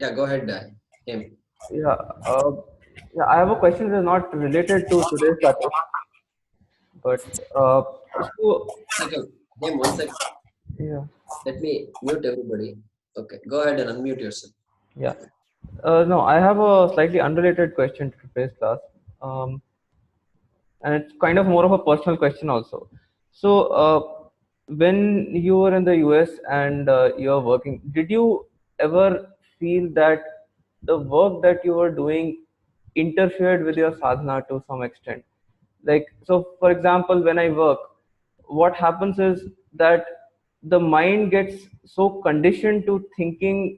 Yeah, go ahead, him. Yeah, uh, yeah, I have a question that is not related to today's topic, but so Second, him, 1 second. yeah, Let me mute everybody. Okay, go ahead and unmute yourself. yeah. No, I have a slightly unrelated question to today's class, um, and it's kind of more of a personal question also. So, when you were in the US and you're working, did you ever feel that the work that you were doing interfered with your sadhana to some extent? Like, so for example, when I work, what happens is that the mind gets so conditioned to thinking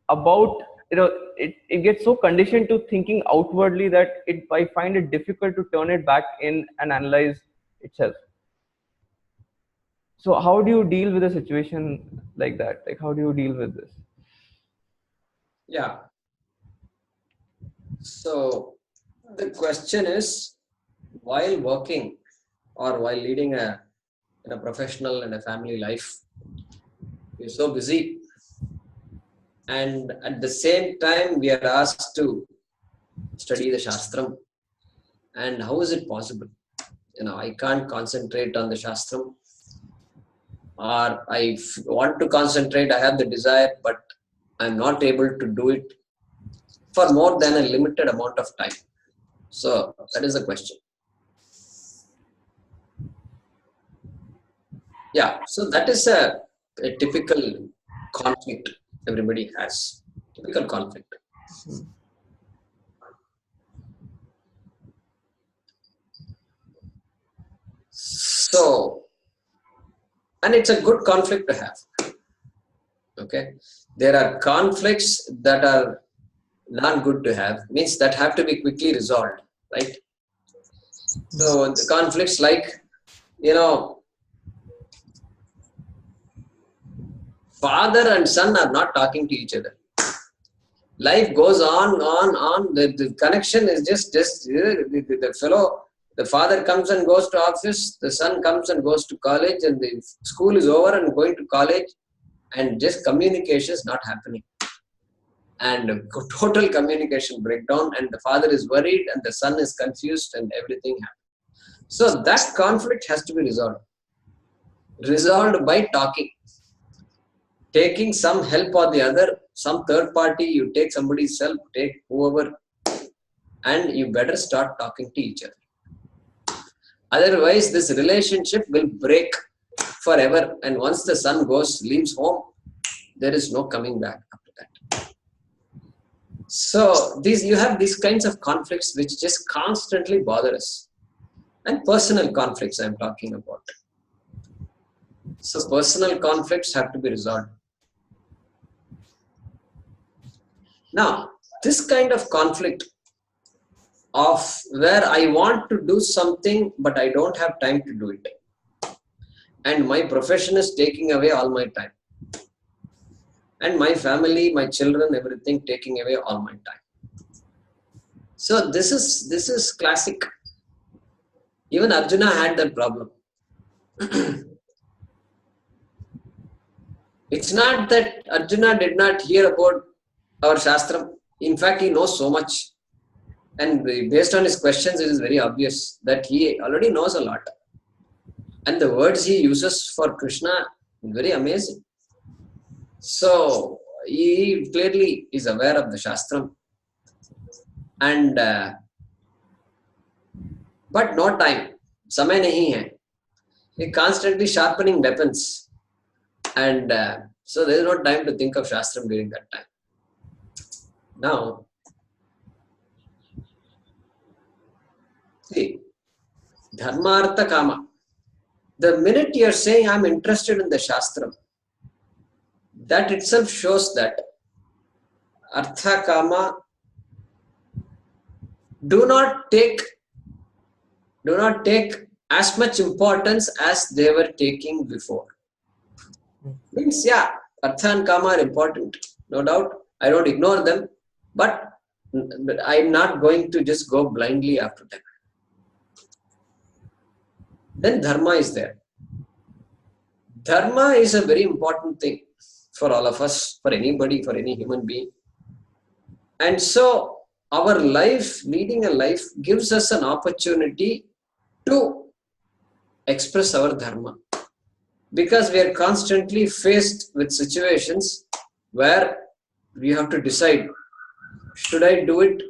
about, it gets so conditioned to thinking outwardly that I find it difficult to turn it back in and analyze itself. So how do you deal with a situation like that? Like, how do you deal with this? Yeah. So the question is, while working or while leading a professional and a family life, you're so busy, and at the same time we are asked to study the Shastram. And how is it possible? I can't concentrate on the Shastram, or want to concentrate, I have the desire, but I'm not able to do it for more than a limited amount of time. So that is the question. Yeah, so that is a typical conflict everybody has. Typical conflict. So, and it's a good conflict to have. Okay, there are conflicts that are not good to have, means that have to be quickly resolved, right? So the conflicts like, father and son are not talking to each other. Life goes on. The connection is just the fellow. The father comes and goes to office. The son comes and goes to college, and the school is over and going to college, and just communication is not happening. And total communication breakdown, and the father is worried, and the son is confused, and everything happens. So that conflict has to be resolved by talking. Taking some help or the other, some third party, you take somebody's help, take whoever, and you better start talking to each other. Otherwise, this relationship will break forever. And once the son leaves home, there is no coming back after that. So you have these kinds of conflicts which just constantly bother us. And personal conflicts I'm talking about. So personal conflicts have to be resolved. Now, this kind of conflict of where I want to do something, but I don't have time to do it. And my profession is taking away all my time. And my family, my children, everything taking away all my time. So this is classic. Even Arjuna had that problem. It's not that Arjuna did not hear about our Shastram. In fact, he knows so much. And based on his questions, it is very obvious that he already knows a lot. And the words he uses for Krishna is very amazing. So he clearly is aware of the Shastram. And but no time. Samay nahi hai. He constantly sharpening weapons. And so there is no time to think of Shastram during that time. Now, see, Dharma Artha Kama. The minute you are saying I am interested in the Shastram, that itself shows that Artha Kama do not take as much importance as they were taking before. Means, yeah, Artha and Kama are important, no doubt. I don't ignore them, but I'm not going to just go blindly after them. Then Dharma is there. Dharma is a very important thing for all of us, for anybody, for any human being. And so our life, leading a life, gives us an opportunity to express our dharma. Because we are constantly faced with situations where we have to decide, should I do it?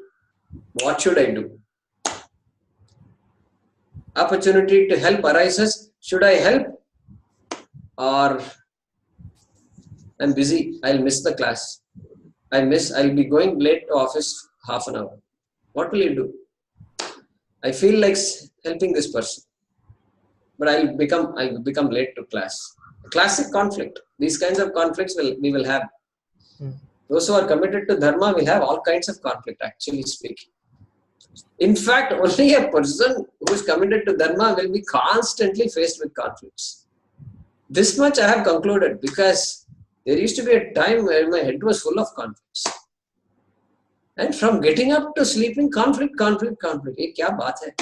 What should I do? Opportunity to help arises. Should I help? Or I'm busy, I'll miss the class. I'll be going late to office half an hour. What will you do? I feel like helping this person, but I'll become late to class. Classic conflict. These kinds of conflicts we will have. Those who are committed to dharma will have all kinds of conflict, actually speaking. In fact, only a person who is committed to dharma will be constantly faced with conflicts. This much I have concluded, because there used to be a time where my head was full of conflicts. And from getting up to sleeping, conflict. Hey, kya baat hai?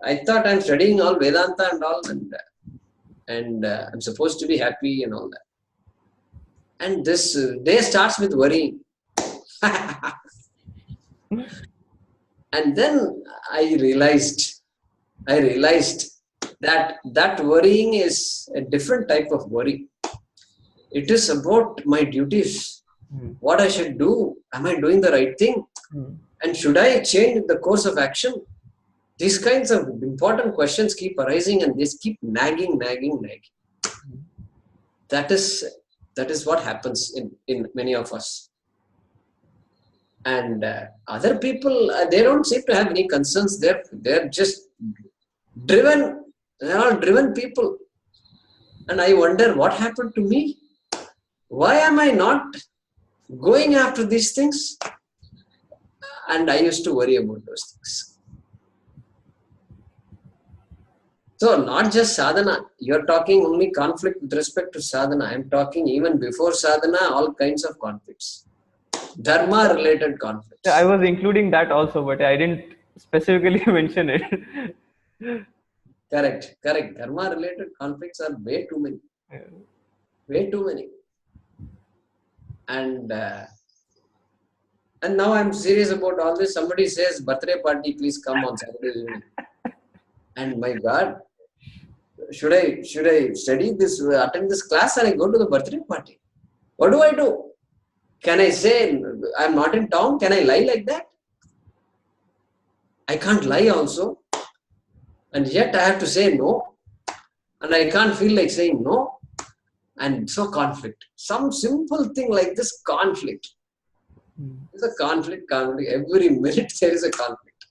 I thought I'm studying all Vedanta and all, and I'm supposed to be happy and all that. And this day starts with worrying. And then I realized that worrying is a different type of worry. It is about my duties, what I should do. Am I doing the right thing? And should I change the course of action? These kinds of important questions keep arising, and they keep nagging. That is what happens in many of us. And other people, they don't seem to have any concerns. They're just driven. They're all driven people. And I wonder, what happened to me? Why am I not going after these things? And I used to worry about those things. So not just sadhana. You're talking only conflict with respect to sadhana. I'm talking even before sadhana, all kinds of conflicts. Dharma related conflicts. I was including that also, but I didn't specifically mention it. Correct. Dharma related conflicts are way too many. Way too many. And now I'm serious about all this. Somebody says, birthday party, please come on Saturday evening. And my God, should I study this, attend this class, and I go to the birthday party? What do I do? Can I say I'm not in town? Can I lie like that? I can't lie also. And yet I have to say no. And I can't feel like saying no. And so conflict. Some simple thing like this, conflict. There's a conflict. Every minute there is a conflict.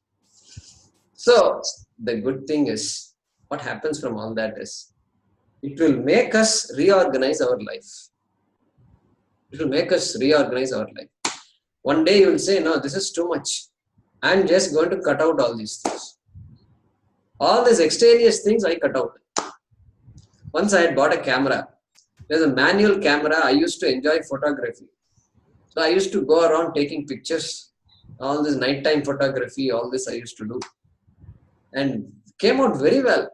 So the good thing is, what happens from all that is, it will make us reorganize our life. It will make us reorganize our life. One day you will say, no, this is too much. I'm just going to cut out all these things. All these extraneous things I cut out. Once I had bought a camera. There's a manual camera. I used to enjoy photography. So I used to go around taking pictures. All this nighttime photography, all this I used to do. And came out very well.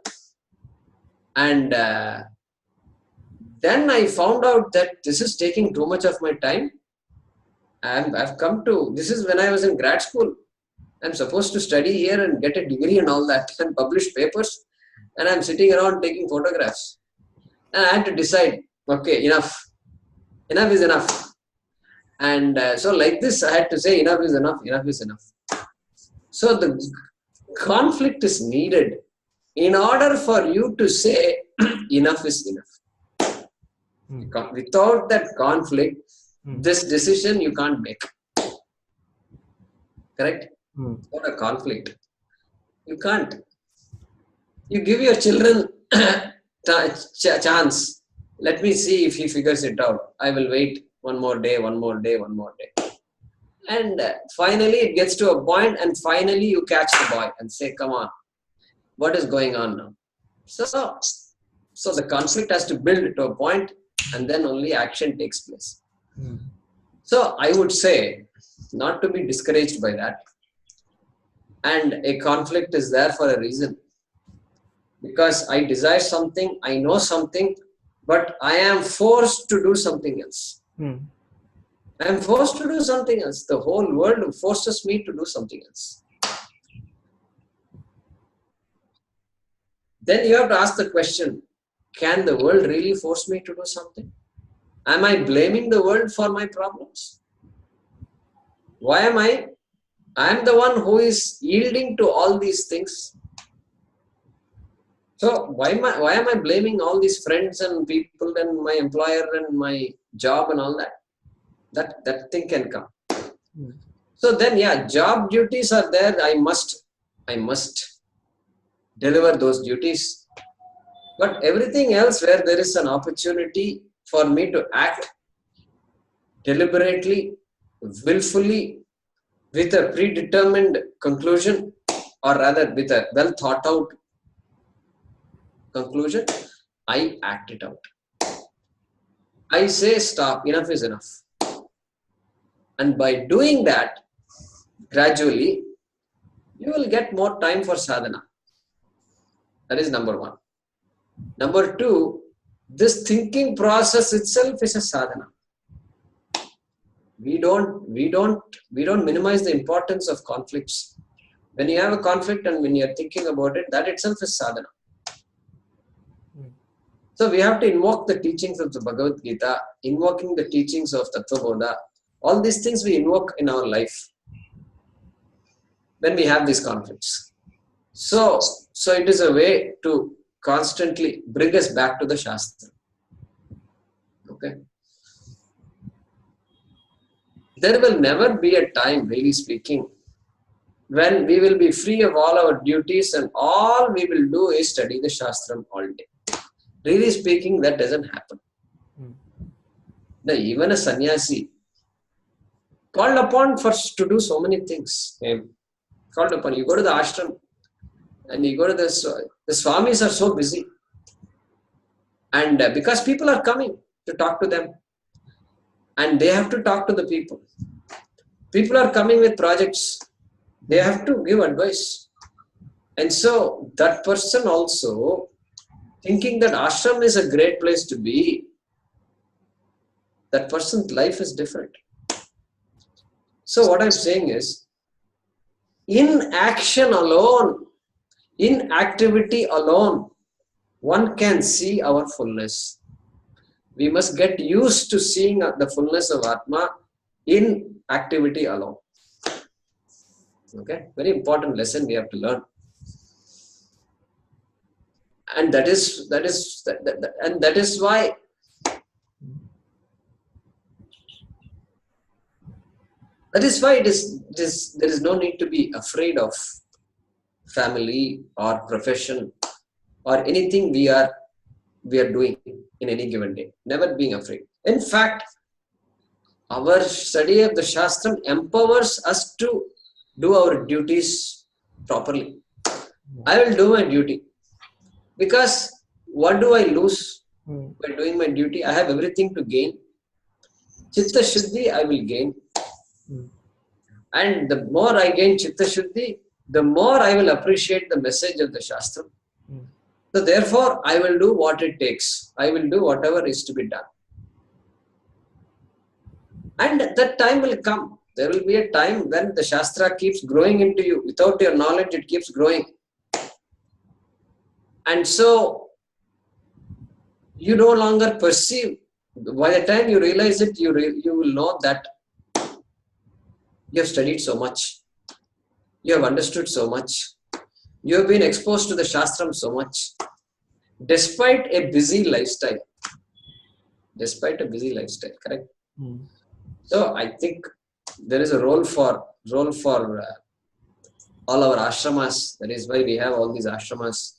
And then I found out that this is taking too much of my time. I've come to, this is when I was in grad school. I'm supposed to study here and get a degree and all that and publish papers. And I'm sitting around taking photographs. And I had to decide, okay, enough. Enough is enough. And so like this, I had to say, enough is enough. So the conflict is needed in order for you to say, enough is enough. Without that conflict, this decision you can't make. Correct? Without a conflict, you can't. You give your children chance. Let me see if he figures it out. I will wait one more day. And finally it gets to a point, and finally you catch the boy and say, come on, what is going on now? So the conflict has to build to a point, and then only action takes place. So I would say, not to be discouraged by that. And a conflict is there for a reason. Because I desire something, I know something, but I am forced to do something else. I am forced to do something else. The whole world forces me to do something else. Then you have to ask the question, can the world really force me to do something? Am I blaming the world for my problems? Why am I am the one who is yielding to all these things. So why am I blaming all these friends and people and my employer and my job and all that? That thing can come. So then, yeah, job duties are there. I must deliver those duties. But everything else where there is an opportunity for me to act deliberately, willfully, with a predetermined conclusion, or rather with a well thought out conclusion, I act it out. I say stop, enough is enough. And by doing that, gradually, you will get more time for sadhana. That is number one. Number two, this thinking process itself is a sadhana. We don't minimize the importance of conflicts. When you have a conflict and when you are thinking about it, that itself is sadhana. So we have to invoke the teachings of the Bhagavad Gita, invoking the teachings of Tattvabodha. All these things we invoke in our life when we have these conflicts. So it is a way to constantly bring us back to the Shastra. Okay. There will never be a time, really speaking, when we will be free of all our duties and all we will do is study the Shastram all day. Really speaking, that doesn't happen. Now, even a sannyasi called upon to do so many things. Called upon. You go to the ashram and you go to the swamis are so busy. And because people are coming to talk to them and they have to talk to the people. People are coming with projects. They have to give advice. And so that person also thinking that ashram is a great place to be, that person's life is different. So what I'm saying is, in action alone, in activity alone, one can see our fullness. We must get used to seeing the fullness of Atma in activity alone. Okay, very important lesson we have to learn. And that is why there is no need to be afraid of family or profession or anything we are doing in any given day. Never being afraid. In fact, our study of the Shastram empowers us to do our duties properly. I will do my duty. Because what do I lose by doing my duty? I have everything to gain. Chitta Shuddhi, I will gain. And the more I gain Chitta Shuddhi, the more I will appreciate the message of the Shastra. So therefore, I will do what it takes. I will do whatever is to be done. And that time will come. There will be a time when the Shastra keeps growing into you. Without your knowledge, it keeps growing. And so, you no longer perceive. By the time you realize it, you will know that you have studied so much. You have understood so much. You have been exposed to the Shastram so much. Despite a busy lifestyle. Correct? So, I think there is a role for all our ashramas. That is why we have all these ashramas.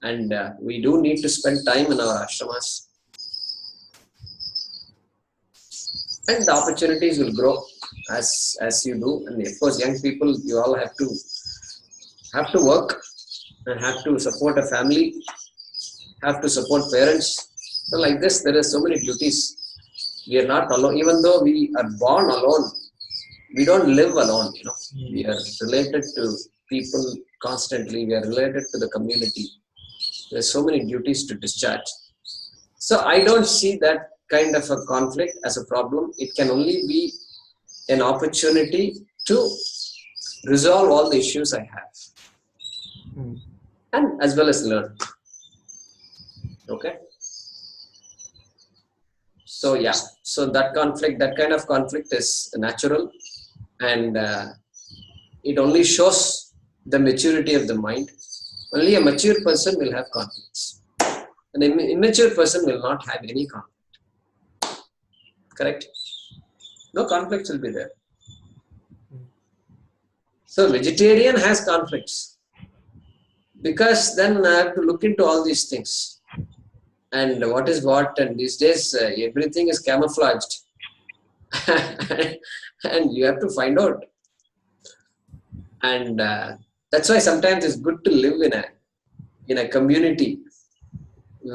And we do need to spend time in our ashramas. And the opportunities will grow as you do. And of course, young people, you all have to work and have to support a family, have to support parents. So like this, there are so many duties. We are not alone. Even though we are born alone, we don't live alone. We are related to people constantly. We are related to the community. There are so many duties to discharge. So I don't see that kind of a conflict as a problem. It can only be an opportunity to resolve all the issues I have, and as well as learn. Okay. So yeah, so that conflict, that kind of conflict is natural, and it only shows the maturity of the mind. Only a mature person will have conflicts. An immature person will not have any conflict. Correct? No conflicts will be there. So vegetarian has conflicts, because then I have to look into all these things, and what is what, and these days everything is camouflaged. And you have to find out, and that's why sometimes it's good to live in a community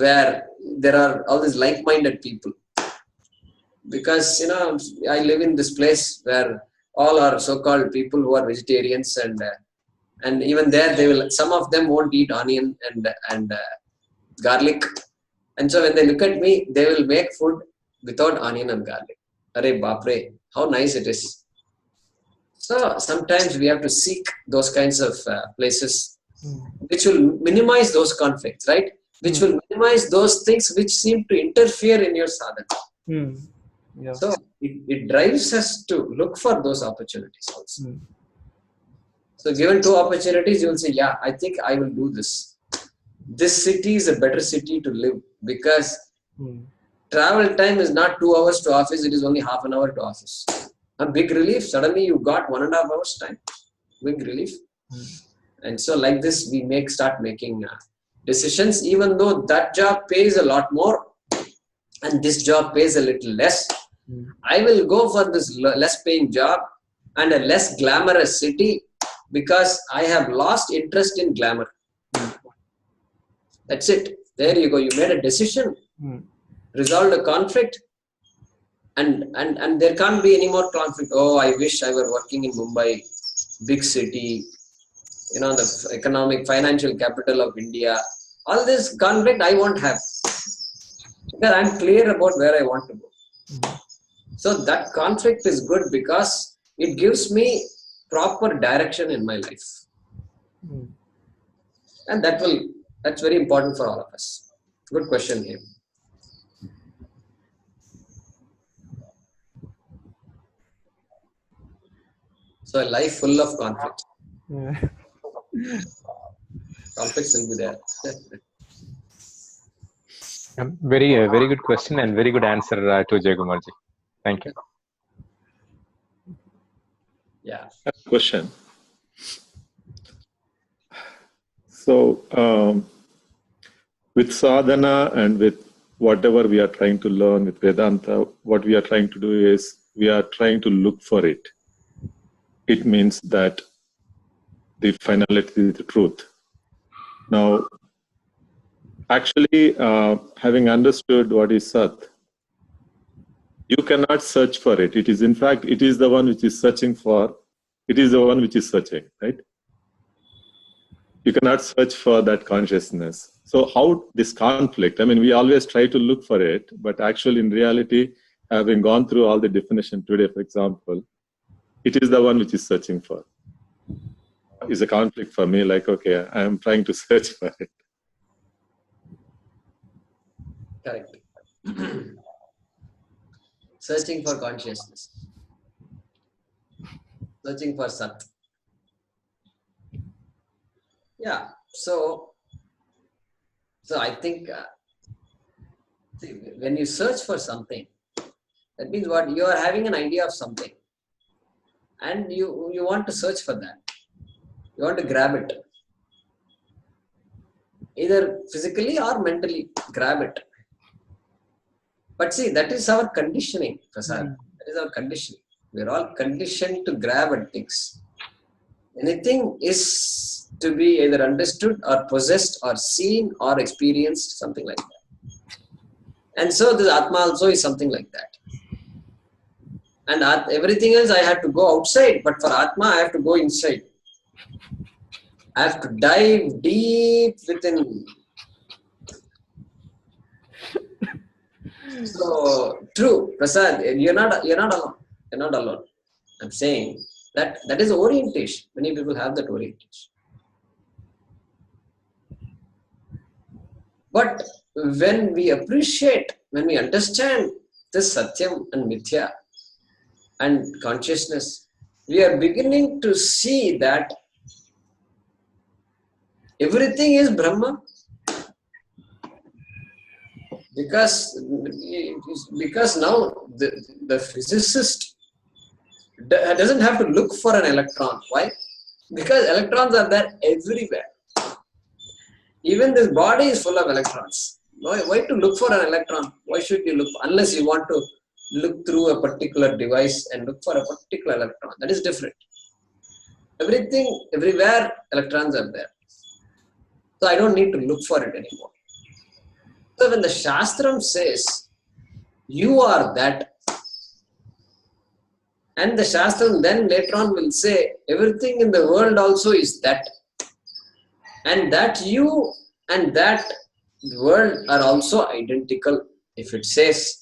where there are all these like-minded people, because I live in this place where all are so-called people who are vegetarians, and even there some of them won't eat onion and garlic, and so when they look at me, they will make food without onion and garlic. Arey bapre, how nice it is. So sometimes we have to seek those kinds of places which will minimize those conflicts, right? Which will minimize those things which seem to interfere in your sadhana. Yeah. So it drives us to look for those opportunities also. So given two opportunities, you will say, yeah, I think I will do this. This city is a better city to live, because travel time is not 2 hours to office, it is only half an hour to office. A big relief. Suddenly you got 1.5 hours time. Big relief. And so like this, we start making decisions, even though that job pays a lot more and this job pays a little less. I will go for this less paying job and a less glamorous city, because I have lost interest in glamour. That's it. There you go. You made a decision, resolved a conflict, and there can't be any more conflict. Oh, I wish I were working in Mumbai, big city, the economic, financial capital of India. All this conflict I won't have, because I'm clear about where I want to go. So that conflict is good, because it gives me proper direction in my life. And that's very important for all of us. Good question here. So a life full of conflict. Conflicts will be there. Very good question and very good answer to Jayakumarji. Thank you. Yeah. Question. So with sadhana and with whatever we are trying to learn with Vedanta, what we are trying to do is we are trying to look for it. It means that the finality is the truth. Now, actually, having understood what is Sat, you cannot search for it. It is, in fact, it is the one which is searching for, it is the one which is searching, right? You cannot search for that consciousness. So how this conflict, I mean, we always try to look for it, but actually in reality, having gone through all the definition today, for example, it is the one which is searching for. Is a conflict for me, like, okay, I am trying to search for it. Correct. Searching for consciousness. Searching for Sat. Yeah. So I think when you search for something, that means what? You are having an idea of something, and you want to search for that. You want to grab it, either physically or mentally. Grab it. But see, that is our conditioning, Prasad. That is our conditioning. We are all conditioned to grab at things. Anything is to be either understood or possessed or seen or experienced, something like that. And so this Atma also is something like that. And everything else I have to go outside, but for Atma I have to go inside. I have to dive deep within. So true, Prasad, you're not alone. You're not alone. I'm saying that is orientation. Many people have that orientation. But when we appreciate, when we understand this Satyam and Mithya and consciousness, we are beginning to see that everything is Brahma. Because now the physicist doesn't have to look for an electron. Why? Because electrons are there everywhere. Even this body is full of electrons. Why to look for an electron? Why should you look? Unless you want to look through a particular device and look for a particular electron. That is different. Everything, everywhere, electrons are there. So I don't need to look for it anymore. So when the Shastram says, you are that, and the Shastram then later on will say, everything in the world also is that, and that you and that world are also identical, if it says,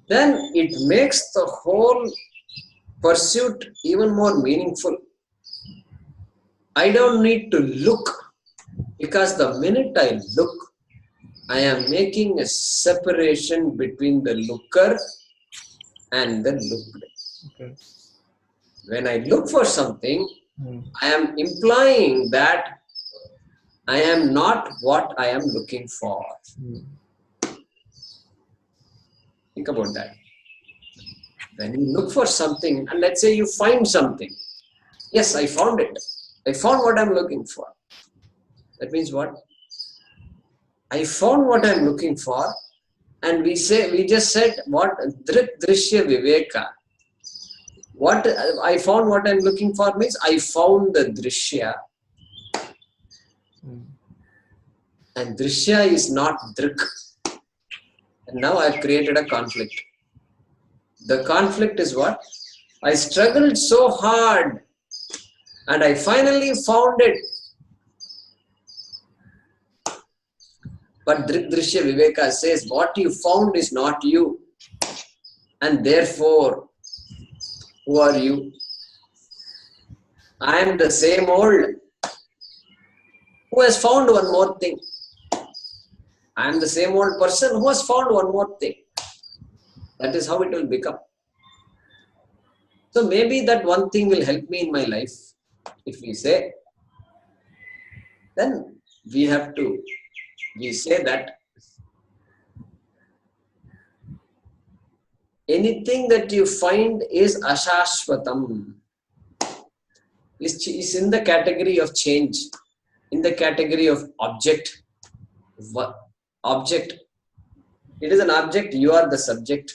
then it makes the whole pursuit even more meaningful. I don't need to look, because the minute I look, I am making a separation between the looker and the looked. Okay. When I look for something, I am implying that I am not what I am looking for. Think about that. When you look for something, and let's say you find something. Yes, I found it. I found what I'm looking for. That means what? I found what I'm looking for, and we just said what Drik Drishya Viveka. What I found what I'm looking for means I found the Drishya. And Drishya is not Drik. And now I've created a conflict. The conflict is what? I struggled so hard and I finally found it. But Drik Drishya Viveka says what you found is not you. And therefore, who are you? I am the same old who has found one more thing. I am the same old person who has found one more thing. That is how it will become. So maybe that one thing will help me in my life. If we say, then we say that anything that you find is ashashvatam, is in the category of change, in the category of object. Object. It is an object, you are the subject.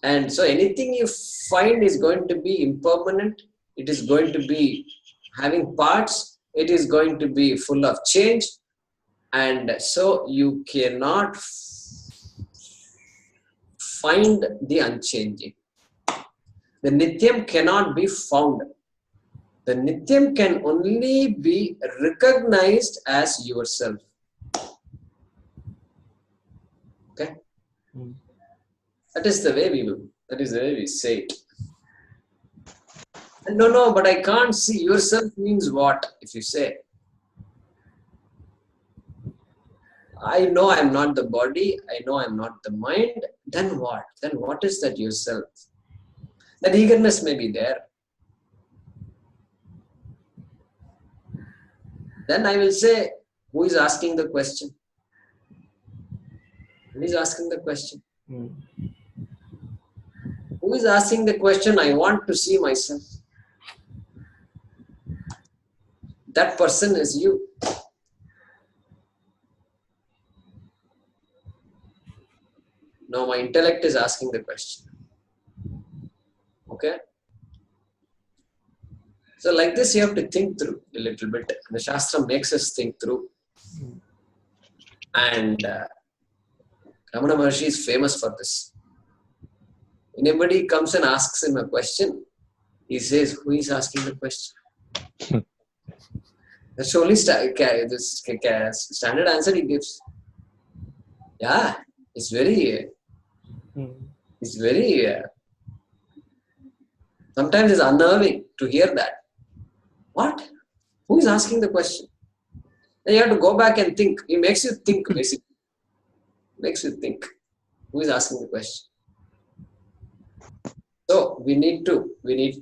And so anything you find is going to be impermanent, it is going to be having parts, it is going to be full of change, and so you cannot find the unchanging. The Nityam cannot be found. The Nityam can only be recognized as yourself. Okay? That is the way we say it. And no, but I can't see. Yourself means what? If you say, I know I'm not the body, I know I'm not the mind, then what? Then what is that yourself? That eagerness may be there. Then I will say, who is asking the question? Who is asking the question? Who is asking the question, I want to see myself? That person is you. No, my intellect is asking the question. Okay? So like this, you have to think through a little bit. The Shastra makes us think through. And Ramana Maharshi is famous for this. Anybody comes and asks him a question, he says, who is asking the question? That's the only standard answer he gives. Yeah, It's very, sometimes it's unnerving to hear that. What? Who is asking the question? Then you have to go back and think. It makes you think, basically. Makes you think. Who is asking the question? So we need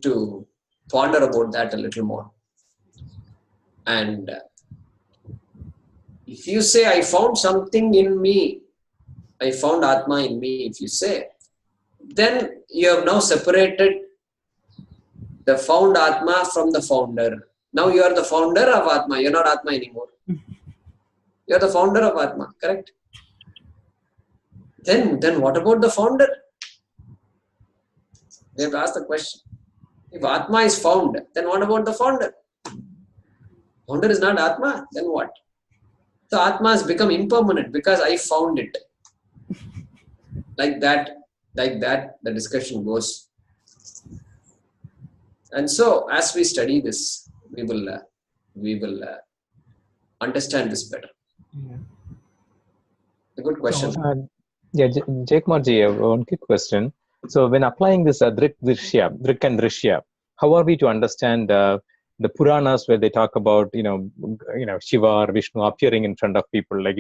to ponder about that a little more. And if you say, I found something in me, I found Atma in me, if you say, then you have now separated the found Atma from the founder. Now you are the founder of Atma. You're not Atma anymore. You're the founder of Atma, correct? Then what about the founder? We have to ask the question. If Atma is found, then what about the founder? Founder is not Atma, then what? So Atma has become impermanent because I found it. Like that, the discussion goes. And so, as we study this, we will understand this better. Yeah. A good question. Jayakumarji, one quick question. So, when applying this Drik and Drishya, how are we to understand the Puranas where they talk about Shiva or Vishnu appearing in front of people, like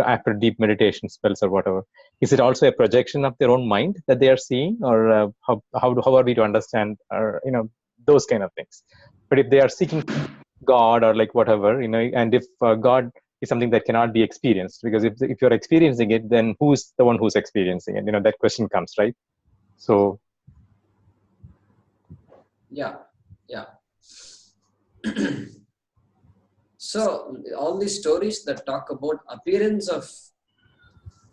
after deep meditation spells or whatever? Is it also a projection of their own mind that they are seeing, or how are we to understand, or those kind of things? But if they are seeking God or like whatever, and if God is something that cannot be experienced, because if you're experiencing it, then who's the one who's experiencing it? That question comes, right? So yeah. So all these stories that talk about appearance of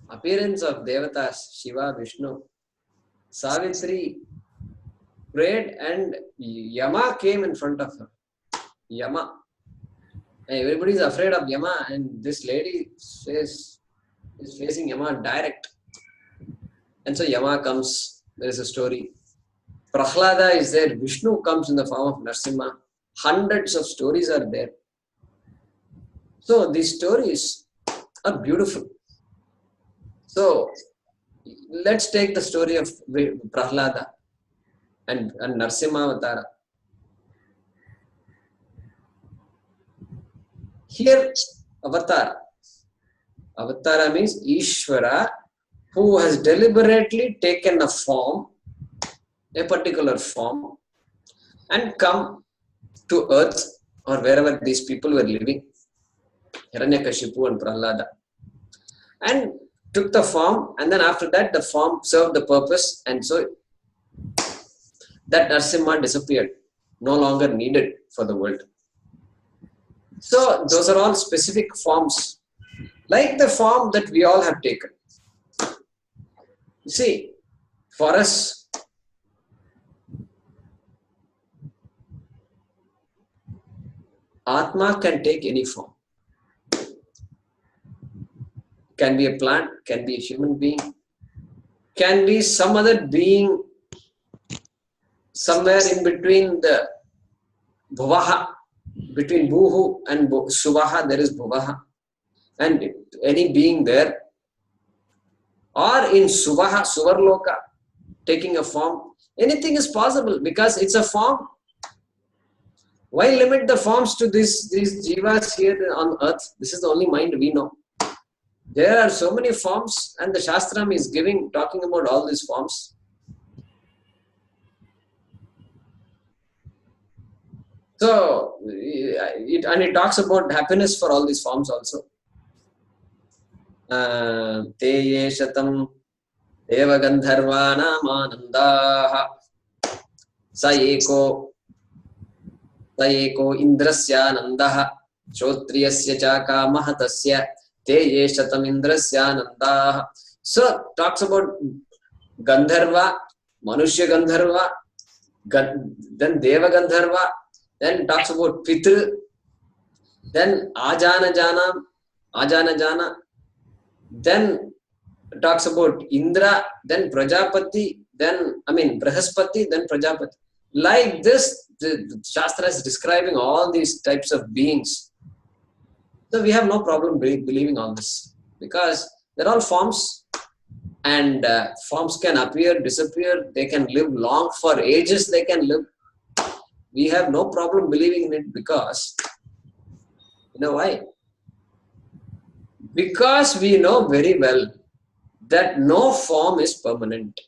devatas, Shiva, Vishnu, Savitri prayed and Yama came in front of her. Yama. And everybody is afraid of Yama, and this lady is facing Yama direct. And so Yama comes. There is a story. Prahlada is there. Vishnu comes in the form of Narsimha. Hundreds of stories are there. So these stories are beautiful. So let's take the story of Prahlada and Narsimha Avatara. Here, Avatara means Ishvara, who has deliberately taken a form, a particular form, and come to earth or wherever these people were living, Hiranyakashipu and Prahlada, and took the form, and then after that the form served the purpose, and so that Narsimha disappeared, no longer needed for the world. So those are all specific forms, like the form that we all have taken. You see, for us, Atma can take any form. Can be a plant, can be a human being, can be some other being somewhere in between the Bhuvaha, between Bhuhu and Suvaha, there is Bhuvaha, and any being there, or in Suvaha, Suvarloka, taking a form. Anything is possible because it's a form. Why limit the forms to these jivas here on earth? This is the only mind we know. There are so many forms, and the Shastram is talking about all these forms. So, it talks about happiness for all these forms also. Te ye shatam deva gandharvanam anandaha sa eko indrasya nandaha shotriyasya cha kamahatasya te ye shatam indrasya nandaha. So, talks about Gandharva, Manushya Gandharva, then Deva Gandharva, then talks about Pitru, then Ajana Jana, then talks about Indra, then Prajapati, Brahaspati, then Prajapati. Like this, the Shastra is describing all these types of beings. So we have no problem believing all this because they're all forms. And forms can appear, disappear. They can live long for ages. They can live. We have no problem believing in it because, you know why? Because we know very well that no form is permanent.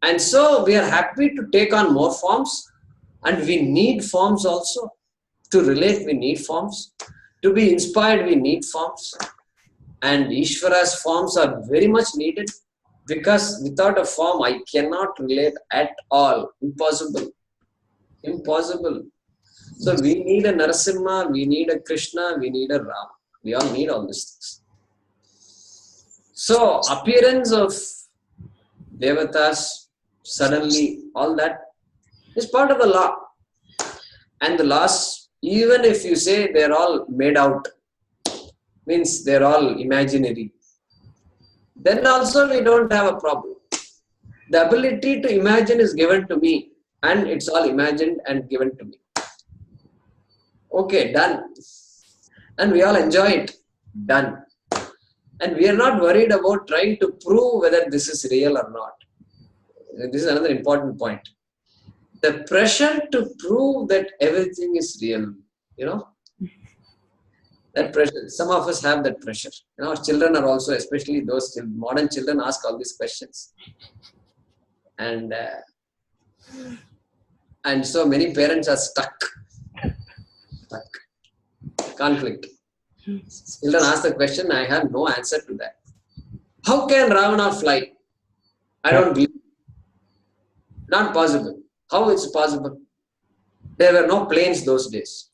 And so we are happy to take on more forms, and we need forms also. To relate, we need forms. To be inspired, we need forms. And Ishvara's forms are very much needed, because without a form, I cannot relate at all. Impossible. Impossible. So we need a Narasimha, we need a Krishna, we need a Ram. We all need all these things. So appearance of Devatas, suddenly, all that is part of the law. And the laws, even if you say they're all made out, means they're all imaginary, then also we don't have a problem. The ability to imagine is given to me, and it's all imagined and given to me. Okay, done. And we all enjoy it. Done. And we are not worried about trying to prove whether this is real or not. This is another important point. The pressure to prove that everything is real, that pressure. Some of us have that pressure. Children are also, especially those modern children, ask all these questions. And so many parents are stuck. Conflict. Children ask the question, I have no answer to that. How can Ravana fly? I don't believe. Not possible. How it's possible? There were no planes those days.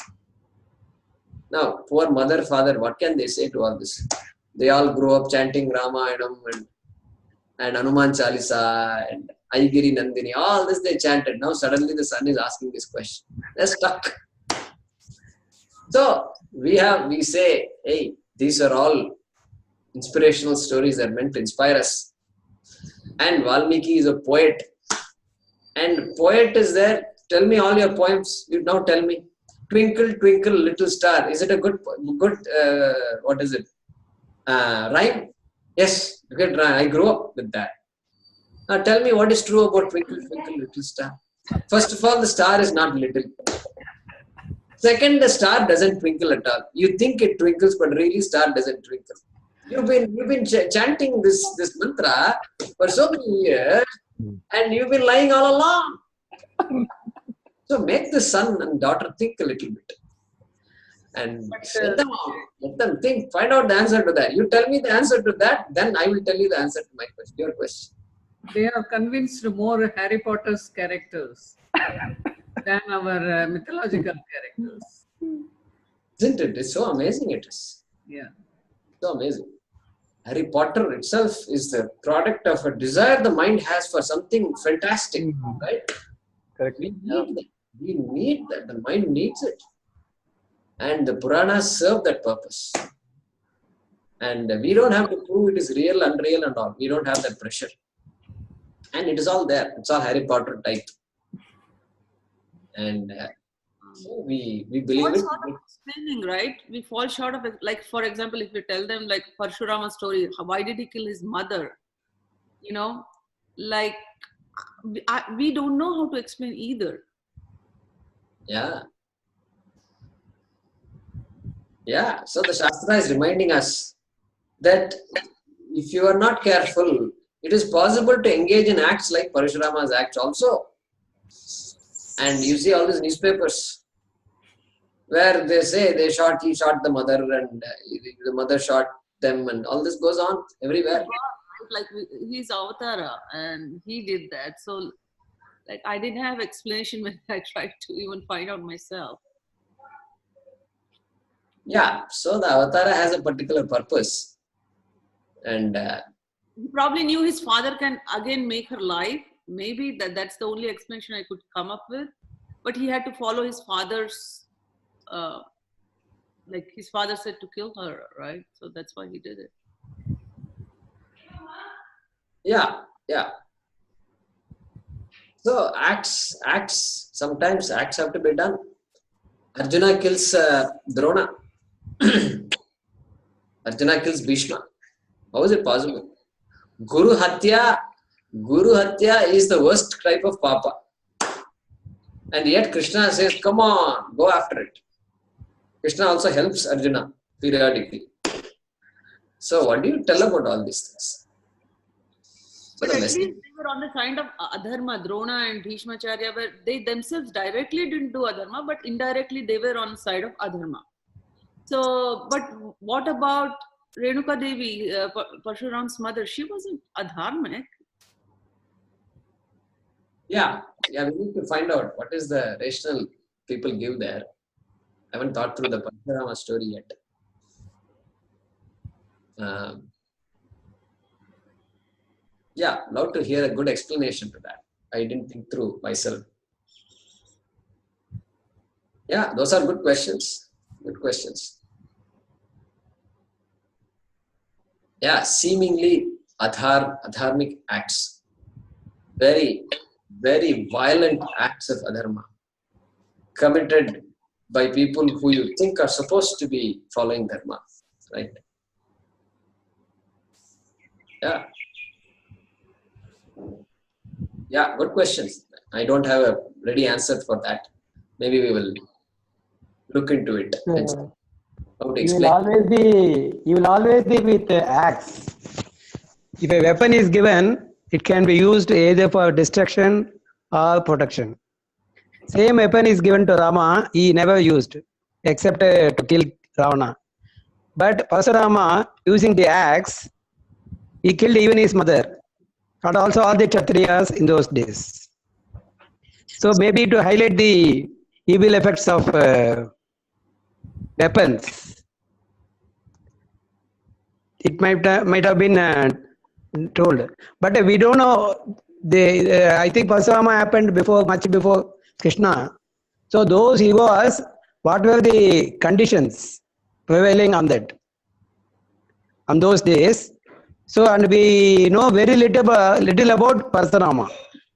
Now, poor mother, father, what can they say to all this? They all grew up chanting Ramayanam and Hanuman Chalisa and Aigiri Nandini. All this they chanted. Now suddenly the son is asking this question. They're stuck. So we say, hey, these are all inspirational stories that are meant to inspire us. And Valmiki is a poet. And poet is there. Tell me all your poems. You now tell me. Twinkle, twinkle, little star. Is it a good what is it? Rhyme? Yes, good rhyme. I grew up with that. Now tell me what is true about twinkle, twinkle, little star. First of all, the star is not little. Second, the star doesn't twinkle at all. You think it twinkles, but really star doesn't twinkle. You've been chanting this mantra for so many years, and you've been lying all along. So make the son and daughter think a little bit. And let them think, find out the answer to that. You tell me the answer to that, then I will tell you the answer to my question, your question. They have convinced more Harry Potter's characters than our mythological characters. Isn't it? It's so amazing it is. Yeah. So amazing. Harry Potter itself is the product of a desire the mind has for something fantastic, right? Correct. We need that. We need that. The mind needs it. And the Puranas serve that purpose. And we don't have to prove it is real, unreal and all. We don't have that pressure. And it is all there. It's all Harry Potter type. And so we believe it. Fall short of explaining, right? We fall short of it. Like, for example, if we tell them like Parshurama's story, why did he kill his mother? Like we don't know how to explain either. Yeah. Yeah. So the Shastra is reminding us that if you are not careful, it is possible to engage in acts like Parashurama's acts also. And you see all these newspapers where they say he shot the mother and the mother shot them and all this goes on everywhere. Like he's Avatara and he did that. So like I didn't have explanation when I tried to even find out myself. Yeah, so the Avatara has a particular purpose. And he probably knew his father can again make her live. Maybe that's the only explanation I could come up with. But he had to follow his father's, like his father said to kill her, right? So that's why he did it. Yeah. So sometimes acts have to be done. Arjuna kills Drona. Arjuna kills Bhishma. How is it possible? Guru Hatya is the worst type of papa. And yet Krishna says, come on, go after it. Krishna also helps Arjuna periodically. So what do you tell about all these things? So But the at message, least they were on the kind of adharma. Drona and Bhishmacharya, where they themselves directly didn't do adharma, but indirectly they were on the side of adharma. So, but what about Renuka Devi, Parshuram's mother? She wasn't adharmic. yeah, we need to find out what is the rational people give there. I haven't thought through the Parshurama story yet. Love to hear a good explanation to that. I didn't think through myself. Yeah, those are good questions. Good questions. Yeah, seemingly adharmic acts. Very, very violent acts of adharma committed by people who you think are supposed to be following dharma, right? Yeah. Yeah, good questions. I don't have a ready answer for that. Maybe we will look into it and see how to You will explain. always be with the axe. If a weapon is given, it can be used either for destruction or protection. Same weapon is given to Rama, he never used except to kill Ravana. But Parasurama, using the axe, he killed even his mother and also all the Kshatriyas in those days. So maybe to highlight the evil effects of weapons, it might have been told, but we don't know. I think Parasurama happened much before Krishna. So those he was, what were the conditions prevailing on those days? So, and we know very little about Parasurama.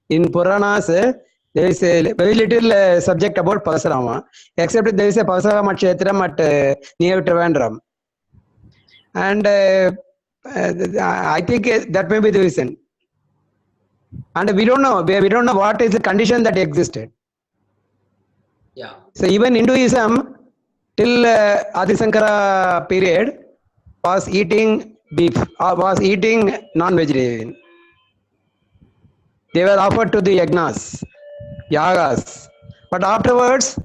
In Puranas, there is a very little subject about Parasurama, except there is a Parasurama Kshetram at near Trivandrum. And I think that may be the reason. And we don't know what is the condition that existed. Yeah. So even Hinduism till Adi Sankara period was eating beef or was eating non-vegetarian. They were offered to the yagnas, yagas. But afterwards,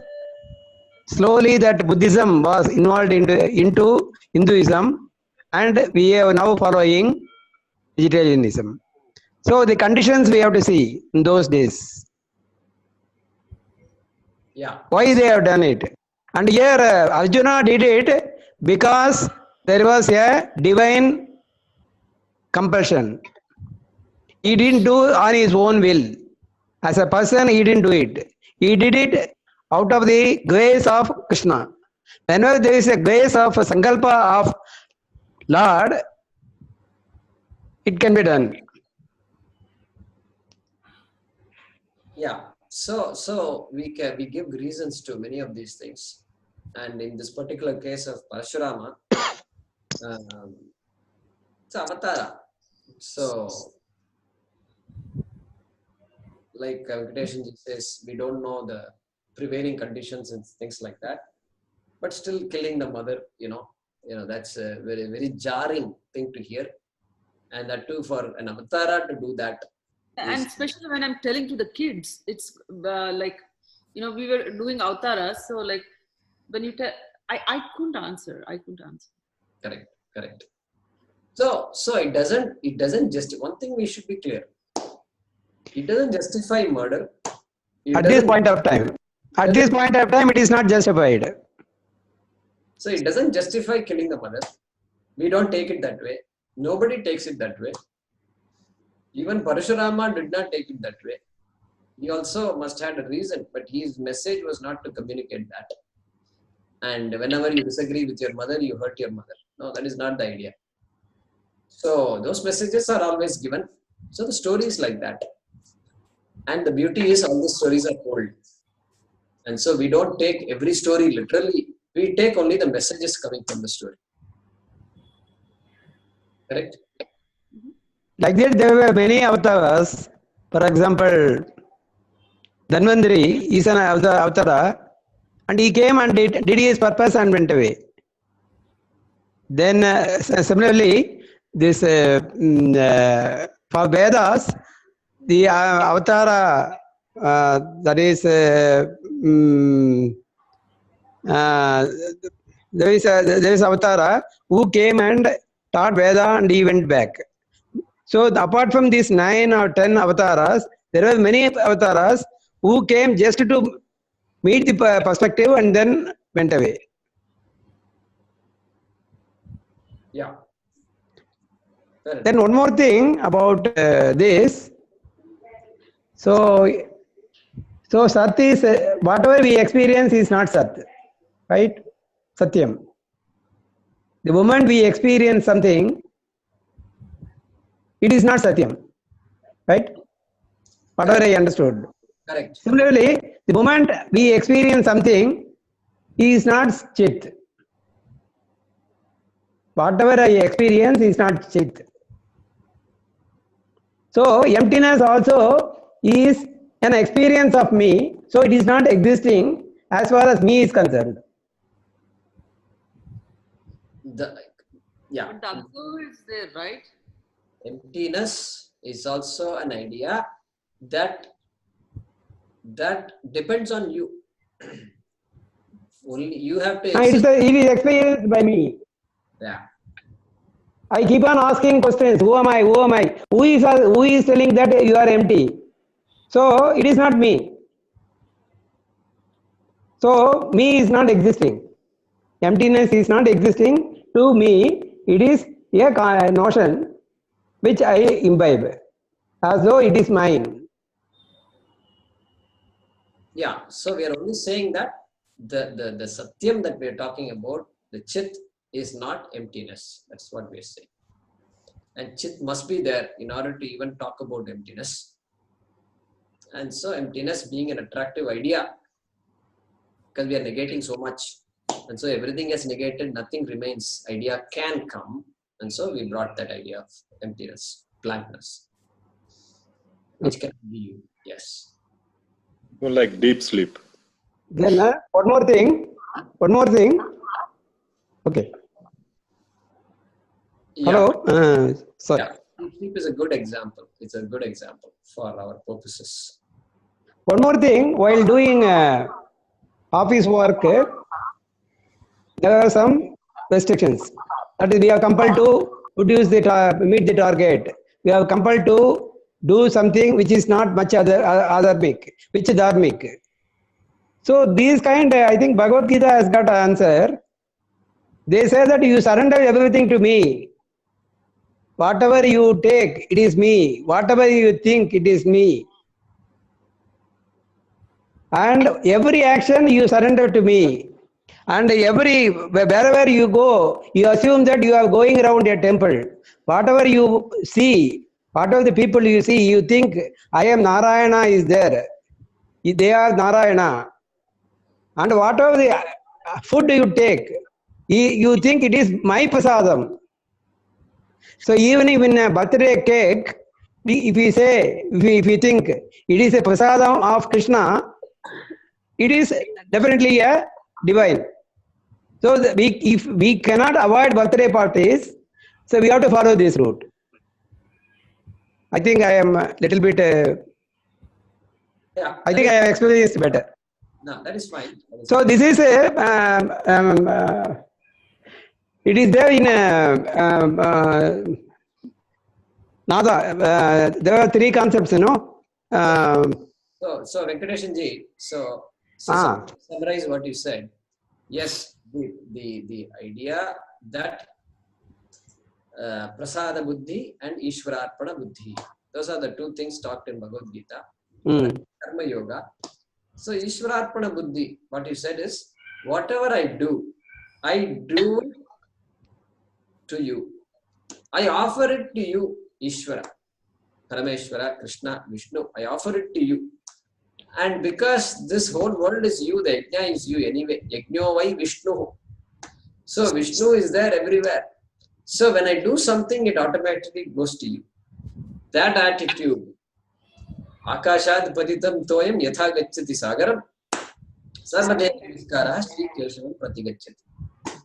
slowly that Buddhism was involved into Hinduism, and we are now following vegetarianism. So the conditions we have to see in those days. Yeah. Why they have done it? And here Arjuna did it because there was a divine compulsion. He didn't do on his own will. As a person, he didn't do it. He did it out of the grace of Krishna. Whenever there is a grace of a sankalpa of Lord, it can be done. Yeah. So we give reasons to many of these things, and in this particular case of Parashurama, it's avatara. So, like Venkateshan ji says, we don't know the prevailing conditions and things like that, but still killing the mother, that's a very, very jarring thing to hear, and that too for an avatara to do that. And especially when I'm telling to the kids, it's like, we were doing avtaras. So like when you tell, I couldn't answer. Correct. So it doesn't just, one thing we should be clear. It doesn't justify murder. At this point of time, it is not justified. So it doesn't justify killing the mother. We don't take it that way. Nobody takes it that way. Even Parashurama did not take it that way. He also must have a reason, but his message was not to communicate that. And whenever you disagree with your mother, you hurt your mother. No, that is not the idea. So those messages are always given. So the story is like that. And the beauty is all the stories are told. And so we don't take every story literally. We take only the messages coming from the story. Correct? Like that, there were many avatars. For example, Dhanvantari is an avatara, and he came and did his purpose and went away. Then similarly, this for Vedas, the avatara that is there is avatara who came and taught Veda and he went back. So apart from these 9 or 10 avatars, there were many avatars who came just to meet the perspective and then went away. Yeah. Then one more thing about this. So Sat is whatever we experience is not Sat, right? Satyam. The moment we experience something, it is not Satyam, right? Whatever I understood. Correct. Similarly, the moment we experience something, it is not Chit. Whatever I experience is not Chit. So emptiness also is an experience of me, so it is not existing as far as me is concerned. Yeah. But the observer is there, right? Emptiness is also an idea that depends on you. Only you have to. It is experienced by me. Yeah. I keep on asking questions. Who am I? Who am I? Who is telling that you are empty? So it is not me. So me is not existing. Emptiness is not existing to me. It is a notion which I imbibe as though it is mine. Yeah. So we are only saying that the satyam that we are talking about, the chit, is not emptiness. That's what we are saying. And chit must be there in order to even talk about emptiness. And so emptiness being an attractive idea, because we are negating so much. And so everything is negated, nothing remains. Idea can come. And so we brought that idea of emptiness, blankness, which can be you. Yes. More like deep sleep. Then one more thing. Okay. Yeah. Hello. Sorry. Yeah. Sleep is a good example. It's a good example for our purposes. One more thing, while doing office work, there are some restrictions. That is, we are compelled to produce meet the target. We are compelled to do something which is not much adharmic, which is dharmic. So these kind, I think Bhagavad Gita has got an answer. They say that you surrender everything to me. Whatever you take, it is me. Whatever you think, it is me. And every action you surrender to me. And wherever you go, you assume that you are going around a temple. Whatever you see, whatever the people you see, you think, I am Narayana is there. They are Narayana. And whatever the food you take, you think it is my prasadam. So even if in a birthday cake, if we think it is a prasadam of Krishna, it is definitely a divine. So if we cannot avoid birthday parties, so we have to follow this route. I think I am a little bit. Yeah. I think I have explained this better. No, that is fine. So this is a. It is there in Nada. There are 3 concepts, So Venkateshan ji, so summarize what you said. Yes, the idea that Prasada Buddhi and Ishwararpana Buddhi, those are the 2 things talked in Bhagavad Gita. Karma Yoga. So Ishwararpana Buddhi, what you said is, whatever I do it to you. I offer it to you, Ishvara, Parameshwara, Krishna, Vishnu. I offer it to you. And because this whole world is you, the yajna is you anyway. Yajno vai Vishnu. So Vishnu is there everywhere. So when I do something, it automatically goes to you. that attitude, Akashad Patitam Toyam Yatha Gacchati Sagaram, Sarvadeva Namaskara Sri Keshavam Pratigacchati.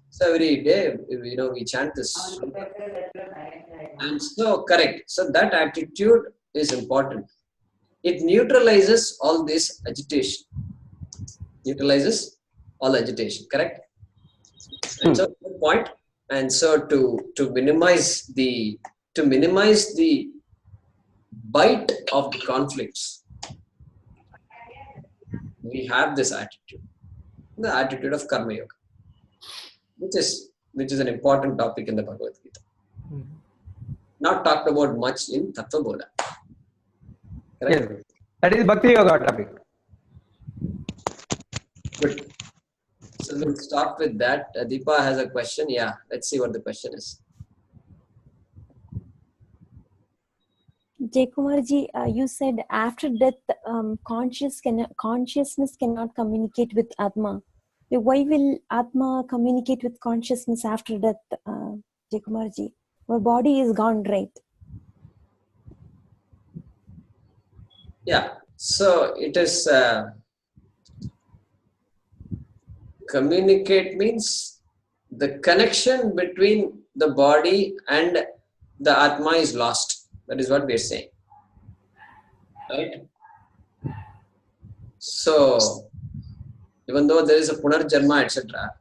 So every day, we chant this. And so, correct. So that attitude is important. It neutralizes all this agitation. Neutralizes all agitation, correct? And so, good point. And so to minimize the bite of the conflicts, we have this attitude, the attitude of Karma Yoga, which is an important topic in the Bhagavad Gita. Not talked about much in Tattvabodha. Correct? Yes. That is Bhakti Yoga topic. Good. So we'll stop with that. Deepa has a question. Yeah, let's see what the question is. Jaykumarji, you said after death, consciousness cannot communicate with Atma. Why will Atma communicate with consciousness after death, Jaykumarji? Our body is gone, right? Yeah. So it is communicate means the connection between the body and the Atma is lost. That is what we are saying. Right? So even though there is a Punarjanma, etc.,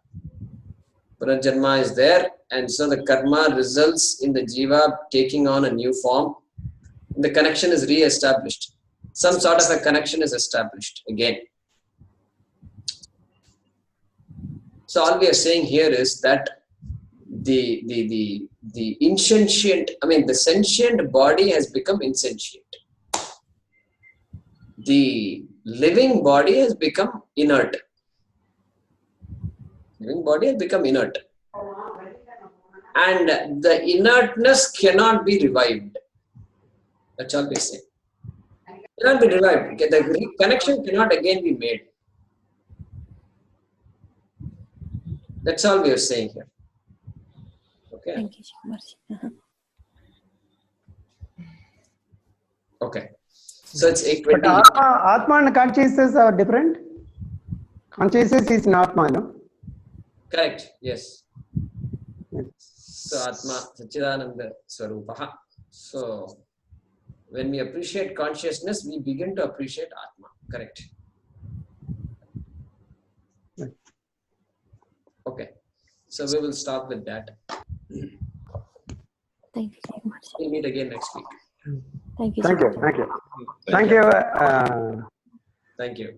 Punarjanma is there, and so the karma results in the jiva taking on a new form. The connection is re-established. Some sort of a connection is established again. So all we are saying here is that the insentient, the sentient body has become insentient. The living body has become inert. Living body has become inert. And the inertness cannot be revived. That's all we say. Cannot be revived. The connection cannot again be made. That's all we are saying here. Okay. Thank you, Jaykumarji. Okay. So it's But 8:20. Atma and consciousness are different. Consciousness is not Atma, no? Correct. Yes. So Atma Satchidananda Swarupaha. So when we appreciate consciousness, we begin to appreciate Atma. Correct. Okay. So we will stop with that. Thank you, Jaykumarji. We'll meet again next week. Thank you. Thank you. Jaykumarji. Thank you. Thank you. Thank you.